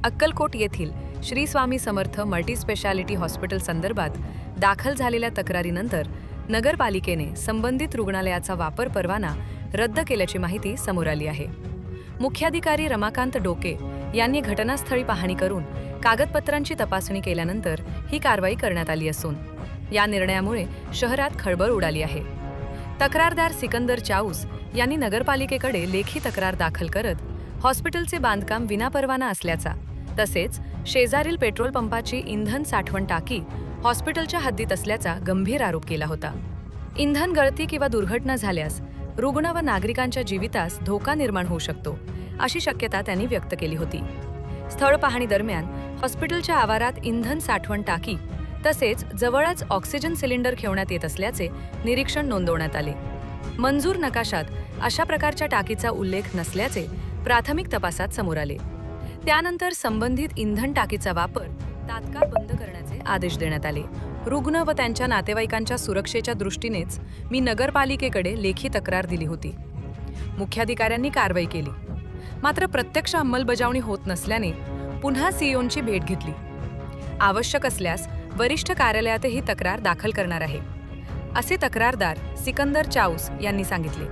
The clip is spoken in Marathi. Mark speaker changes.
Speaker 1: अक्कलकोट येथील श्री स्वामी समर्थ मल्टीस्पेशालिटी हॉस्पिटल संदर्भात दाखल झालेल्या तक्रारीनंतर नगरपालिकेने संबंधित रुग्णालयाचा वापर परवाना रद्द केल्याची माहिती समोर आली आहे। मुख्याधिकारी रमाकांत डोके यांनी घटनास्थळी पाहणी करून कागदपत्रांची तपासणी केल्यानंतर ही कारवाई करण्यात आली असून या निर्णयामुळे शहरात खळबळ उडाली आहे। तक्रारदार सिकंदर चाऊस यांनी नगरपालिकेकडे लेखी तक्रार दाखल करत हॉस्पिटलचे बांधकाम विनापरवाना असल्याचा तसेच शेजारील पेट्रोल पंपाची इंधन साठवण टाकी हॉस्पिटलच्या हद्दीत असल्याचा गंभीर आरोप केला होता। इंधन गळती किंवा दुर्घटना झाल्यास रुग्ण व नागरिकांच्या जीवितास धोका निर्माण होऊ शकतो अशी शक्यता त्यांनी व्यक्त केली होती। स्थळ पाहणी दरम्यान हॉस्पिटलच्या आवारात इंधन साठवण टाकी तसेच जवळच ऑक्सिजन सिलेंडर ठेवण्यात येत असल्याचे निरीक्षण नोंदवण्यात आले। मंजूर नकाशात अशा प्रकारच्या टाकीचा उल्लेख नसल्याचे प्राथमिक तपासात समोर आले। त्यानंतर संबंधित इंधन टाकीचा वापर तात्काळ बंद करण्याचे आदेश देण्यात आले। रुग्ण व त्यांच्या नातेवाईकांच्या सुरक्षेच्या दृष्टीनेच मी नगरपालिकेकडे लेखी तक्रार दिली होती। मुख्याधिकाऱ्यांनी कारवाई केली, मात्र प्रत्यक्ष अंमलबजावणी होत नसल्याने पुन्हा सीईओंची भेट घेतली। आवश्यक असल्यास वरिष्ठ कार्यालयातही तक्रार दाखल करणार आहे, असे तक्रारदार सिकंदर चाऊस यांनी सांगितले।